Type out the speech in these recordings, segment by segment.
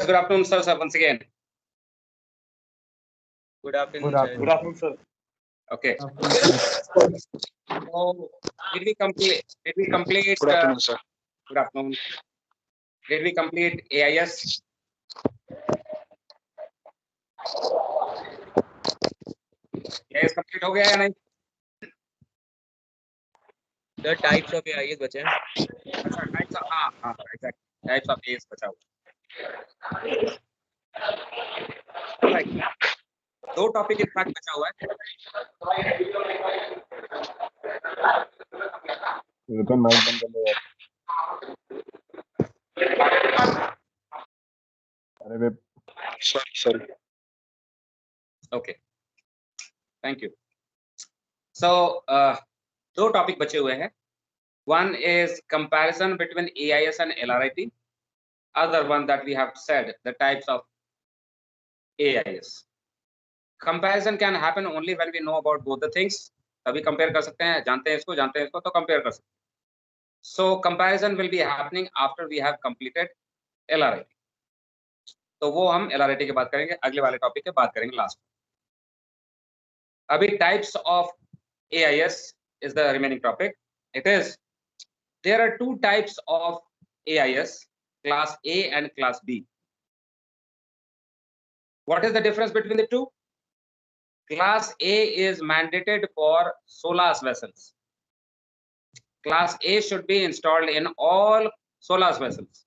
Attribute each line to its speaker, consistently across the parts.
Speaker 1: good afternoon, sir, once again.
Speaker 2: Good afternoon,
Speaker 3: Good
Speaker 2: sir.
Speaker 3: afternoon.
Speaker 4: Good afternoon, sir.
Speaker 1: Okay. So, did we complete?
Speaker 4: Good afternoon, sir.
Speaker 1: Good afternoon. Did we complete AIS? AIS complete हो गया या नहीं?
Speaker 2: The types of AIS बचे हैं.
Speaker 1: अच्छा, types of exactly. Types of AIS बचा हुआ. Right. दो टॉपिक इनफैक्ट बचा हुआ है.
Speaker 3: माइक बंद कर लो यार. अरे बे
Speaker 4: Sorry.
Speaker 1: Okay. Thank you. So, दो टॉपिक बचे हुए हैं. One is comparison between AIS and LRIT. Other one that we have said, the types of AIS. Comparison can happen only when we know about both the things. तभी compare कर सकते हैं. जानते हैं इसको तो compare कर सकते हैं. So comparison will be happening after we have completed LRIT. तो वो हम LRIT के बात करेंगे. अगले वाले टॉपिक के बात करेंगे लास्ट. अभी types of AIS is the remaining topic. It is, there are two types of AIS, class A and class B. What is the difference between the two? Class A is mandated for SOLAS vessels. Class A should be installed in all SOLAS vessels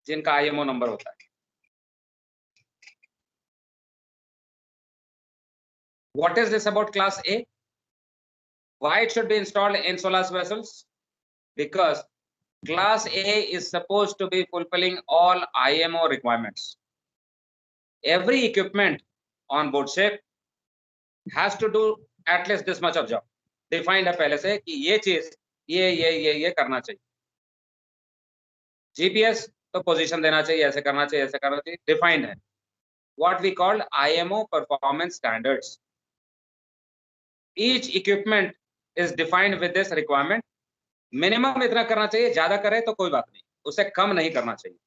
Speaker 1: जिनका IMO number होता है. What is this about class A? Why it should be installed in SOLAS vessels? Because class A is supposed to be fulfilling all IMO requirements. Every equipment on board ship has to do at least this much of job. Defined है पहले से कि ये चीज ये करना चाहिए. GPS तो पोजीशन देना चाहिए, ऐसे करना चाहिए. Defined है. What we call IMO performance standards. Each equipment is defined with this requirement. Minimum इतना करना चाहिए, ज्यादा करे तो कोई बात नहीं, उसे कम नहीं करना चाहिए.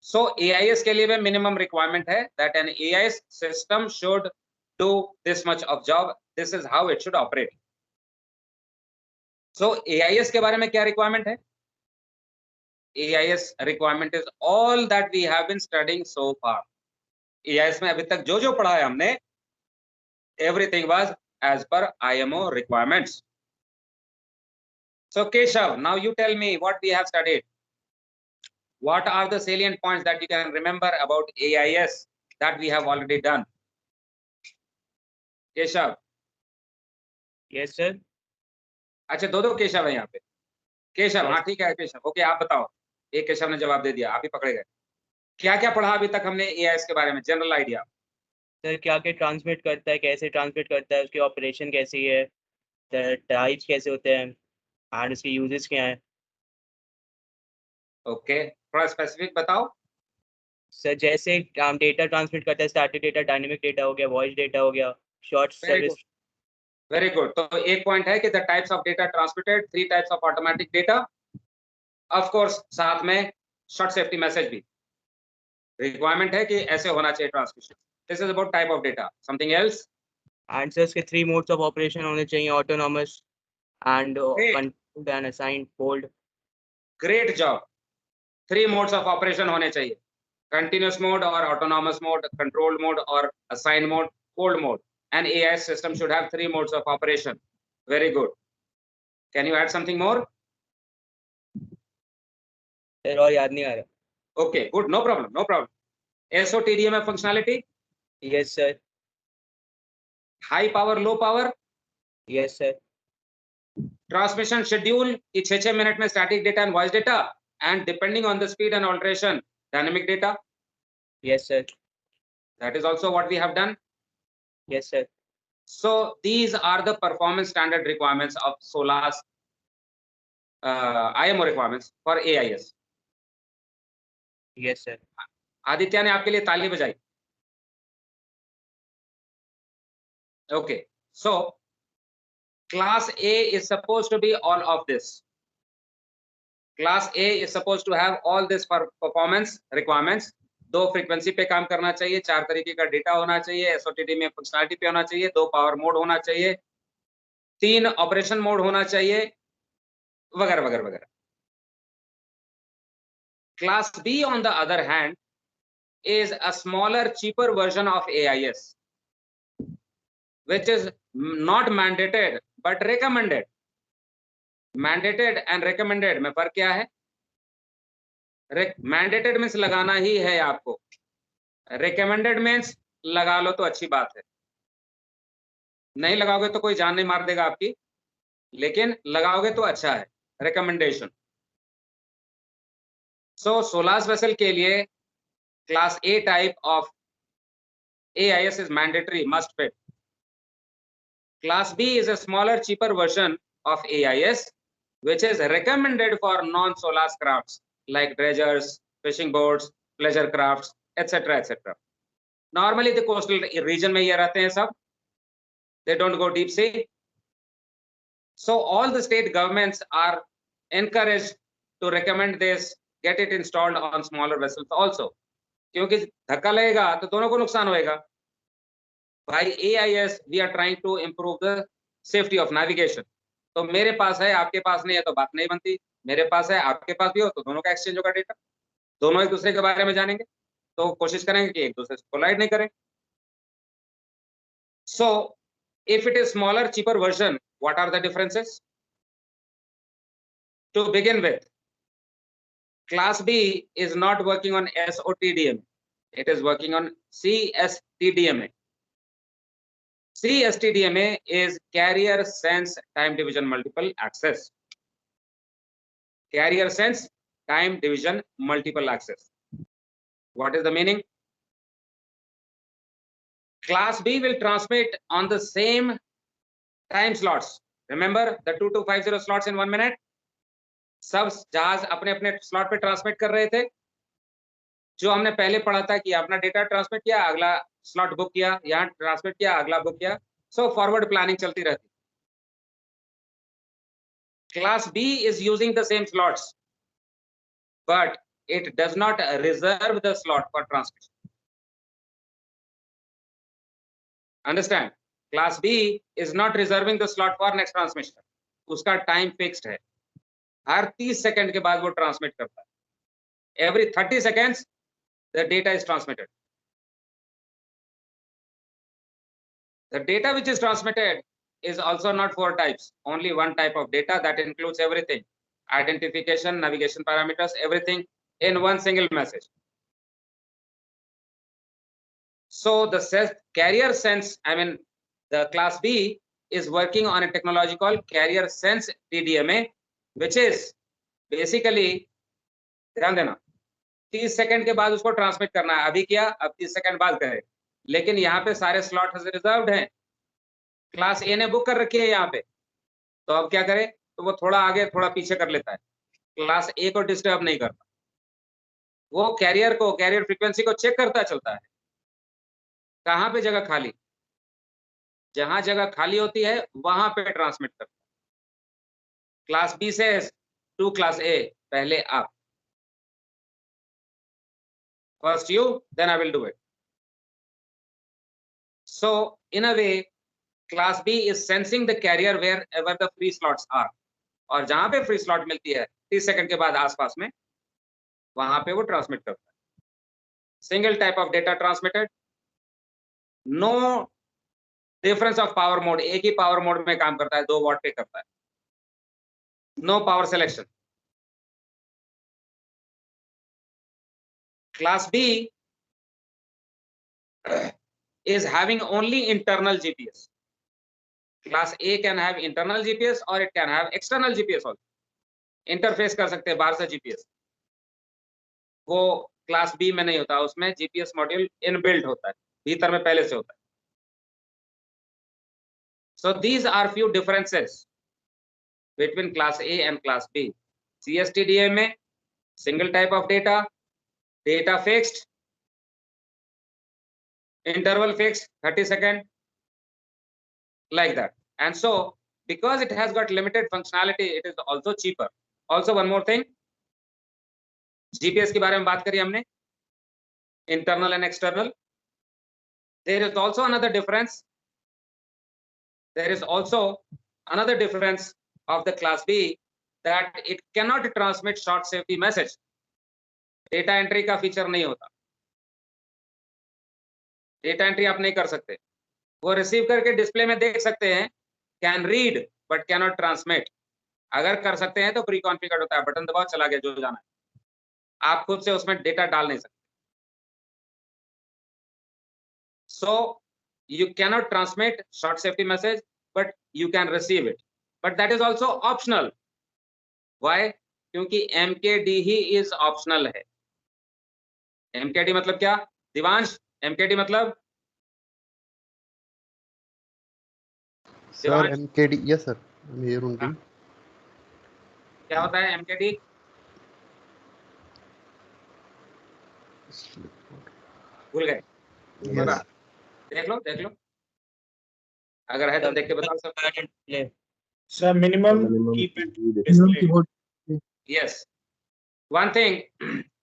Speaker 1: So AIS के लिए भी minimum requirement है that an AIS system should do this much of job. This is how it should operate. So AIS के बारे में क्या requirement है? AIS requirement is all that we have been studying so far. AIS में अभी तक जो पढ़ा है हमने, everything was as per IMO requirements. So Keshav, now you tell me what we have studied. What are the salient points that you can remember about AIS that we have already done? Keshav.
Speaker 2: Yes, sir.
Speaker 1: अच्छा, दो केशव है यहाँ पे. Keshav,
Speaker 2: Yes.
Speaker 1: हाँ ठीक है Keshav. Okay, आप बताओ. एक केशव ने जवाब दे दिया, आप ही पकड़े गए. क्या क्या पढ़ा अभी तक हमने AIS के बारे में, जनरल आइडिया?
Speaker 2: सर क्या ट्रांसमिट करता है, कैसे ट्रांसमिट करता है, उसकी ऑपरेशन कैसी है, टाइप्स कैसे होते हैं एंड उसके यूजेस क्या हैं.
Speaker 1: ओके, थोड़ा स्पेसिफिक बताओ.
Speaker 2: सर जैसे डेटा ट्रांसमिट करता है, स्टैटिक डेटा, डायनेमिक डेटा हो गया, वॉइस डेटा हो गया, शॉर्ट सर्विस.
Speaker 1: Very good. तो एक पॉइंट है कि the types of data transmitted, 3 types of automatic data. Of course साथ में शॉर्ट सेफ्टी मैसेज भी रिक्वायरमेंट है कि ऐसे होना चाहिए transmission. This is about type of data. Something else?
Speaker 2: Answers के 3 मोड्स ऑफ ऑपरेशन होने चाहिए, autonomous and
Speaker 1: Great.
Speaker 2: Controlled and assigned hold.
Speaker 1: Great job. 3 modes of operation होने चाहिए. Continuous mode or autonomous mode, control mode or assigned mode, hold mode. An AIS system should have 3 modes of operation. Very good. Can you add something more?
Speaker 2: Sir और याद नहीं आ रहा.
Speaker 1: Okay, good. No problem. SOTDMF functionality?
Speaker 2: Yes, sir.
Speaker 1: High power, low power?
Speaker 2: Yes, sir.
Speaker 1: Transmission schedule कि 6 minute में static data and voice data, and depending on the speed and alteration, dynamic data?
Speaker 2: Yes, sir.
Speaker 1: That is also what we have done.
Speaker 2: Yes, sir.
Speaker 1: So these are the performance standard requirements of SOLAS IMO requirements for AIS.
Speaker 2: Yes, sir.
Speaker 1: Aditya ने आपके लिए ताली बजाई. Okay, so class A is supposed to be all of this. Class A is suppose to have all this performance requirements. 2 frequency पे काम करना चाहिए, 4 तरीके का डेटा होना चाहिए, एसओटीडी में फंक्शनलिटी पे होना चाहिए, 2 पावर मोड होना चाहिए, 3 ऑपरेशन मोड होना चाहिए, वगैरह वगैरह वगैरह। Class be on the other hand is a smaller, cheaper version of AIS, which is not mandated but recommended. Mandated and recommended में फर्क क्या है? Mandated means लगाना ही है आपको, recommended means लगा लो तो अच्छी बात है, नहीं लगाओगे तो कोई जान नहीं मार देगा आपकी, लेकिन लगाओगे तो अच्छा है, recommendation. So SOLAS vessel के लिए Class A type of AIS is mandatory, must fit. Class B is a smaller, cheaper version of AIS, which is recommended for non-SOLAS crafts like dredgers, fishing boats, pleasure crafts, etc., etc. Normally, the coastal region में ये रहते हैं सब. They don't go deep sea. So all the state governments are encouraged to recommend this, get it installed on smaller vessels also. क्योंकि धक्का लगेगा तो दोनों को नुकसान होएगा. By AIS, we are trying to improve the safety of navigation. तो मेरे पास है, आपके पास नहीं है तो बात नहीं बनती. मेरे पास है, आपके पास भी हो तो दोनों का एक्सचेंज होगा डेटा. दोनों एक दूसरे के बारे में जानेंगे तो कोशिश करेंगे कि एक दूसरे से कोलाइड नहीं करें. So, if it is smaller, cheaper version, what are the differences? To begin with, Class B is not working on SOTDMA. It is working on CSTDMA. CSTDMA is Carrier Sense Time Division Multiple Access. Carrier Sense Time Division Multiple Access. What is the meaning? Class B will transmit on the same time slots. Remember the 2250 slots in 1 minute? सब जहाज अपने अपने slot पे transmit कर रहे थे. जो हमने पहले पढ़ा था कि अपना डेटा ट्रांसमिट किया, अगला स्लॉट बुक किया, यहाँ ट्रांसमिट किया, अगला बुक किया. सो फॉरवर्ड प्लानिंग चलती रहती. Class B is using the same slots, but it does not reserve the slot for transmission. Understand? Class B is not reserving the slot for next transmission. उसका time fixed है, हर 30 second के बाद वो transmit करता है. Every 30 seconds the data is transmitted. The data which is transmitted is also not 4 types, only 1 type of data that includes everything: identification, navigation parameters, everything in one single message. So the carrier sense, the class B is working on a technology called carrier sense TDMA, which is basically, ध्यान देना, 30 second के बाद उसको transmit करना है. अभी किया, अब 30 सेकंड बाद करे, लेकिन यहाँ पे सारे स्लॉट रिजर्व्ड हैं. क्लास ए ने बुक कर रखी है यहाँ पे, तो अब क्या करे, तो वो थोड़ा आगे थोड़ा पीछे कर लेता है. क्लास ए को डिस्टर्ब नहीं करता, वो कैरियर फ्रीक्वेंसी को चेक करता चलता है. कहाँ पे जगह खाली, जहां जगह खाली होती है वहां पे ट्रांसमिट करता है. क्लास बी से टू क्लास ए, पहले आप. First you, then I will do it. So in a way, class B is sensing the carrier wherever the free slots are. और जहां पे फ्री स्लॉट मिलती है 30 सेकंड के बाद आसपास में, वहां पे वो ट्रांसमिट करता है. Single type of data transmitted, no difference of power mode. एक ही पावर मोड में काम करता है, 2 वॉट पे करता है. No power selection. Class B is having only internal GPS. Class A can have internal GPS or it can have external GPS also. Interface कर सकते हैं बाहर से GPS. वो क्लास B में नहीं होता, उसमें GPS मॉड्यूल इनबिल्ट होता है, भीतर में पहले से होता है. So these are few differences between class A and class B. CSTDMA, single type of data, data fixed, interval fixed, 30 seconds, like that. And so because it has got limited functionality, it is also cheaper. Also one more thing, GPS के बारे में बात करी हमने, internal and external. There is also another difference. There is also another difference of the class B, that it cannot transmit short safety message. Data entry का feature नहीं होता, data entry आप नहीं कर सकते. वो रिसीव करके डिस्प्ले में देख सकते हैं, can read but cannot transmit. अगर कर सकते हैं तो प्री कॉन्फ़िगर्ड होता है, बटन दबाओ चला गया जो जाना है, आप खुद से उसमें डेटा डाल नहीं सकते. So you cannot transmit short safety message, but you can receive it, but that is also optional. Why? क्योंकि MKD ही is optional है. MKD मतलब क्या दिवांश? MKD मतलब
Speaker 5: sir MKD, yes sir, here only.
Speaker 1: क्या होता है MKD? भूल गए?
Speaker 5: Yes.
Speaker 1: देख लो अगर है तो देख के बताओ सब.
Speaker 2: Sir minimum
Speaker 3: keyboard.
Speaker 1: Yes, one thing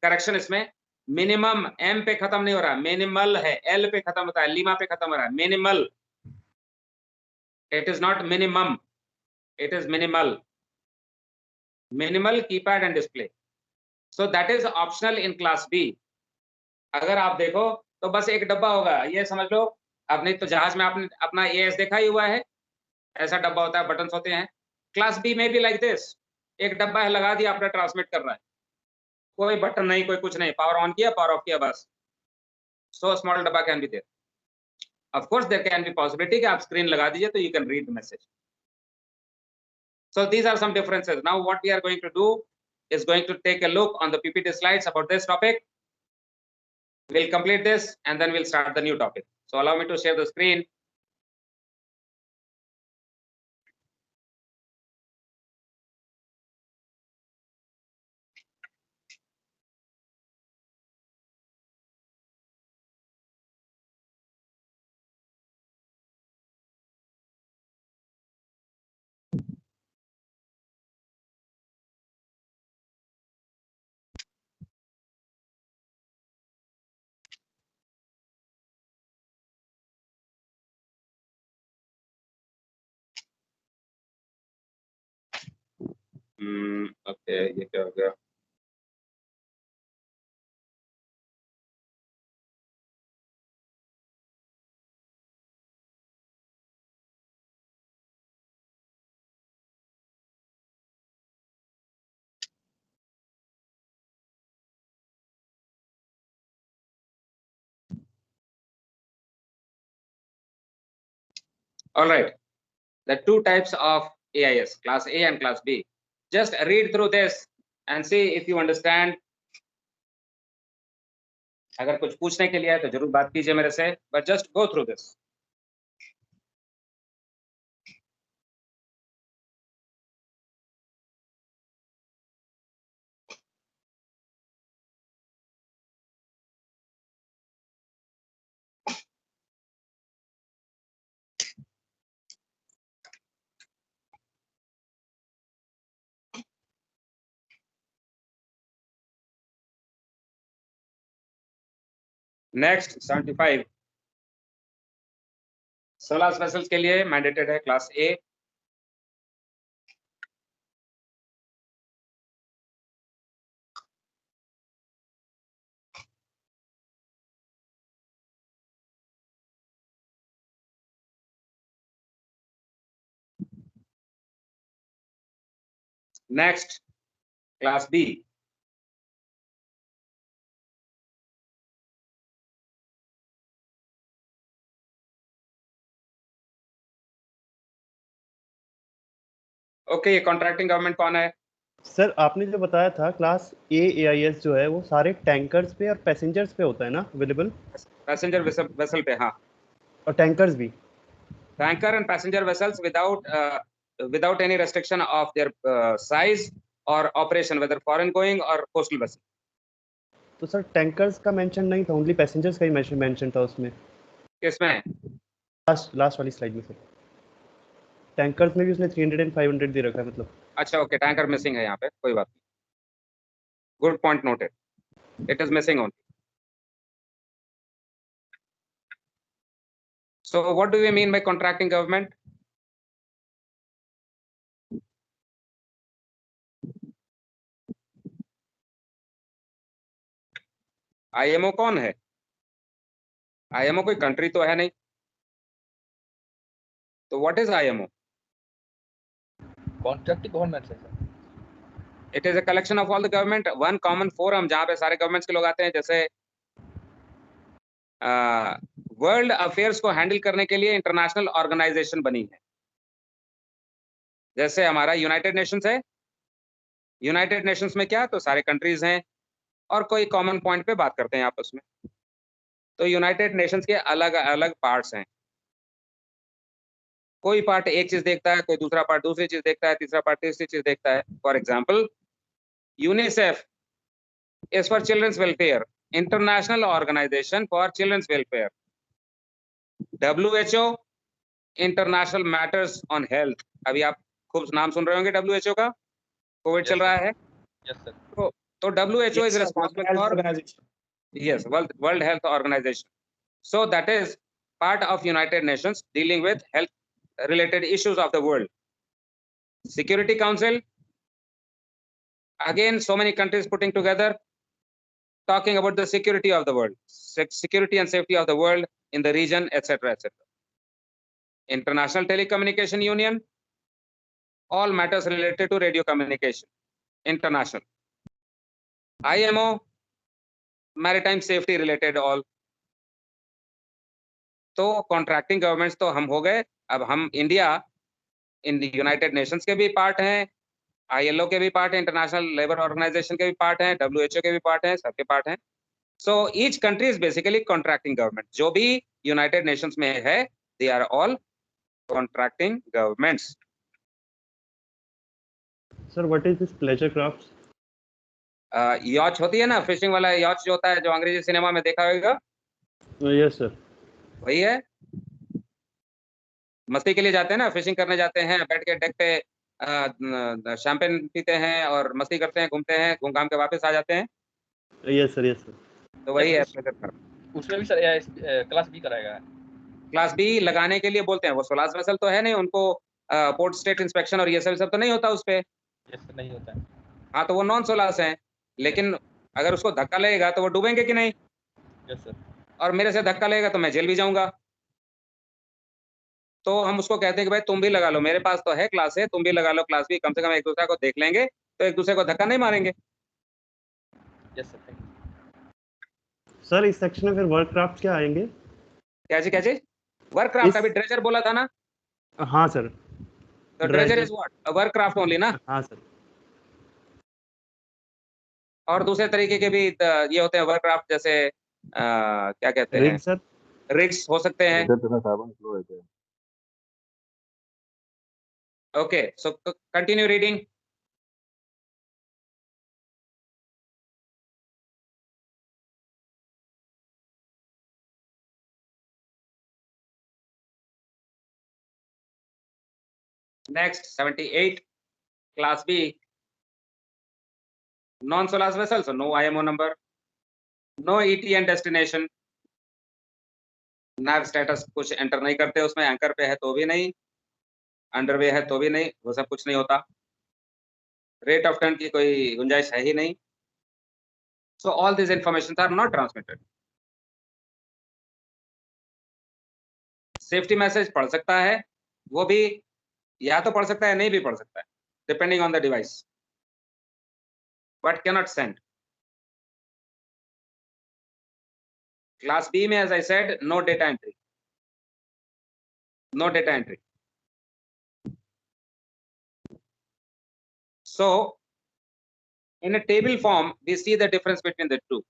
Speaker 1: correction इसमें, मिनिमम एम पे खत्म नहीं हो रहा, मिनिमल है, एल पे खत्म होता है, लीमा पे खत्म हो रहा है, minimal. It is not minimum, it is minimal. Minimal keypad and display. So that is optional in class B. अगर आप देखो तो बस एक डब्बा होगा, ये समझ लो. आपने तो जहाज में आपने अपना एएस देखा ही हुआ है, ऐसा डब्बा होता है, बटन्स होते हैं. क्लास बी में भी लाइक दिस, एक डब्बा है, लगा दिया, आपने ट्रांसमिट कर रहा है, कोई बटन नहीं, कोई कुछ नहीं, पावर ऑन किया, पावर ऑफ किया, बस. सो स्मॉल डब्बा can be there. Of course there can be possibility कि आप स्क्रीन लगा दीजिए तो you can read the message. So these are some differences. Now what we are going to do is going to take a look on the PPT slides about this topic. We'll complete this and then we'll start the new topic. So allow me to share the screen. Okay, ये क्या हो गया? All right, the two types of AIS, class A and class B. Just read through this and see if you understand. अगर कुछ पूछने के लिए है तो जरूर बात कीजिए मेरे से, but just go through this. Next 75 solar vessels के लिए मैंडेटेड है class A. Next class B. Okay, ये कॉन्ट्रैक्टिंग गवर्नमेंट कौन है?
Speaker 5: सर आपने जो बताया था क्लास ए AIS जो है वो सारे टैंकर्स पे और पैसेंजर्स पे होता है ना अवेलेबल?
Speaker 1: पैसेंजर वेसल पे, हाँ.
Speaker 5: और टैंकर्स भी?
Speaker 1: Tanker and passenger vessels without any restriction of their size or operation, whether foreign going or coastal vessel.
Speaker 5: तो सर टैंकर्स का मेंशन नहीं था, ओनली पैसेंजर्स का ही मेंशन था उसमें.
Speaker 1: किसमें?
Speaker 5: लास्ट वाली स्लाइड में सर. टैंकर्स में भी उसने 300 एंड 500 दे रखा है मतलब.
Speaker 1: अच्छा, ओके, टैंकर मिसिंग है यहाँ पे, कोई बात नहीं. Good point noted. It is missing only. So what do we mean by contracting government? IMO कौन है? IMO कोई कंट्री तो है नहीं. तो what is IMO?
Speaker 3: Contracting government है sir.
Speaker 1: It is a collection of all the government, one common forum जहाँ पे सारे गवर्नमेंट्स के लोग आते हैं. जैसे वर्ल्ड अफेयर्स को हैंडल करने के लिए इंटरनेशनल ऑर्गेनाइजेशन बनी है. जैसे हमारा यूनाइटेड नेशंस है. यूनाइटेड नेशंस में क्या, तो सारे कंट्रीज हैं और कोई कॉमन पॉइंट पे बात करते हैं आपस में. तो यूनाइटेड नेशंस के अलग अलग पार्ट्स हैं. कोई पार्ट एक चीज देखता है, कोई दूसरा पार्ट दूसरी चीज देखता है, तीसरा पार्ट तीसरी चीज देखता है. For example, UNICEF is for children's welfare, international organization for children's welfare. WHO, international matters on health. अभी आप खूब नाम सुन रहे होंगे WHO का. कोविड चल रहा है.
Speaker 3: Yes sir.
Speaker 1: तो WHO is responsible for
Speaker 2: organization.
Speaker 1: yes, World Health Organization. So that is part of United Nations dealing with health related issues of the world. Security Council, again so many countries putting together, talking about the security of the world, security and safety of the world in the region, etc., etc. International Telecommunication Union, all matters related to radio communication. International. IMO, maritime safety related all. तो contracting governments तो हम हो गए. अब हम India in United Nations के भी part हैं, ILO के भी पार्ट हैं, इंटरनेशनल लेबर ऑर्गेनाइजेशन के भी पार्ट हैं, WHO के भी पार्ट हैं, सबके पार्ट हैं. So each country is basically contracting government. जो भी यूनाइटेड नेशंस में है, they are all contracting governments.
Speaker 5: Sir what is this pleasure craft?
Speaker 1: Yacht होती है ना, फिशिंग वाला यॉच जो होता है, जो अंग्रेजी सिनेमा में देखा होगा.
Speaker 5: Yes sir.
Speaker 1: वही है. मस्ती के लिए जाते हैं ना, फिशिंग करने जाते हैं, बैठ के डेक पे शैंपेन पीते हैं और मस्ती करते हैं, घूमते हैं, घूम घाम के वापस आ जाते हैं.
Speaker 5: Yes sir, yes sir.
Speaker 1: तो वही है प्लेजर क्राफ्ट.
Speaker 3: उसमें भी सर क्लास बी कराएगा.
Speaker 1: क्लास बी लगाने के लिए बोलते हैं. वो सोलास वेसल तो है नहीं, उनको पोर्ट स्टेट इंस्पेक्शन और ये सब तो नहीं होता उस पे.
Speaker 3: Yes sir, नहीं होता है.
Speaker 1: हाँ, तो वो नॉन सोलास हैं. लेकिन अगर उसको धक्का लगेगा तो वो डूबेंगे कि नहीं.
Speaker 3: Yes sir.
Speaker 1: और मेरे से धक्का लगेगा तो मैं जेल भी जाऊंगा. तो हम उसको कहते हैं कि भाई तुम भी लगा लो, मेरे पास तो है क्लास है, तुम भी लगा लो क्लास बी, कम से कम एक दूसरे को देख लेंगे तो एक दूसरे को धक्का नहीं मारेंगे.
Speaker 3: Yes sir, thank you.
Speaker 5: Sir इस सेक्शन में फिर वर्क क्राफ्ट क्या आएंगे?
Speaker 1: क्या जी? Work craft. अभी ट्रेजर बोला था ना.
Speaker 5: हाँ सर.
Speaker 1: तो treasure is what? Work craft only ना.
Speaker 5: हाँ सर.
Speaker 1: और दूसरे तरीके के भी ये होते हैं वर्क क्राफ्ट, जैसे क्या कहते हैं,
Speaker 5: रिग सर.
Speaker 1: रिग्स हो सकते हैं. Okay, so continue reading. Next, 78, Class B, non-solar vessel, so no IMO number, no ETA and destination, nav status कुछ एंटर नहीं करते उसमें, एंकर पे है तो भी नहीं, अंडरवे है तो भी नहीं, वो सब कुछ नहीं होता. रेट ऑफ टर्न की कोई गुंजाइश है ही नहीं. So all these informations are not transmitted. Safety message पढ़ सकता है, वो भी या तो पढ़ सकता है, नहीं भी पढ़ सकता है, depending on the device, but cannot send. Class B में, as I said, no data entry, no data entry. So in a table form we see the difference between the two.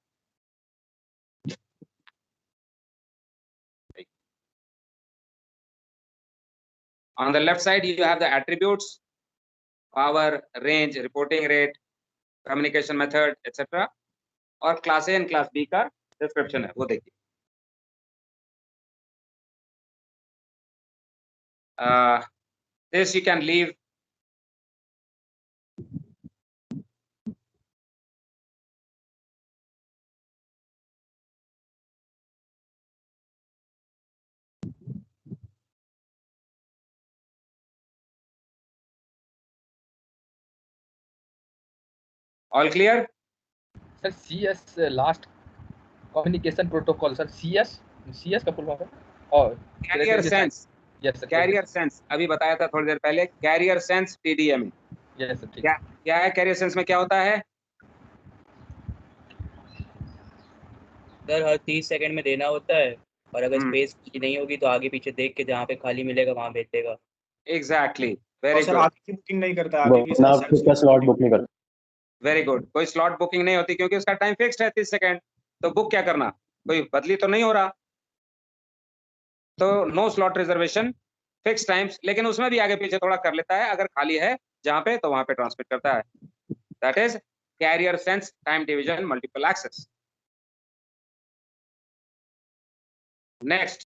Speaker 1: On the left side you have the attributes, power, range, reporting rate, communication method, etc. और class A and class B का description है, वो देखिए. This you can leave. All clear?
Speaker 3: Sir CS last communication protocol sir, CS का full form है। और
Speaker 1: carrier sense,
Speaker 3: yes sir,
Speaker 1: carrier sense अभी बताया था थोड़ी देर पहले, carrier sense TDM।
Speaker 3: Yes sir, ठीक
Speaker 1: क्या क्या है कैरियर सेंस में, क्या होता है?
Speaker 2: सर हर 30 सेकंड में देना होता है, और अगर
Speaker 1: हम्म।
Speaker 2: स्पेस नहीं होगी तो आगे पीछे देख के जहाँ पे खाली मिलेगा वहाँ भेज देगा।
Speaker 1: एग्जैक्टली, वेरी
Speaker 6: सर
Speaker 1: गुड,
Speaker 6: आगे की बुकिंग नहीं करता, आगे की
Speaker 7: ना खुद का स्लॉट बुक नहीं करता।
Speaker 1: Very good. कोई स्लॉट बुकिंग नहीं होती क्योंकि उसका टाइम फिक्स्ड है 30 सेकंड, तो बुक क्या करना, कोई बदली तो नहीं हो रहा, तो no slot reservation, fix times, लेकिन उसमें भी आगे पीछे थोड़ा कर लेता है, अगर खाली है जहां पे तो वहां पे ट्रांसमिट करता है। That is carrier sense time division multiple access. Next,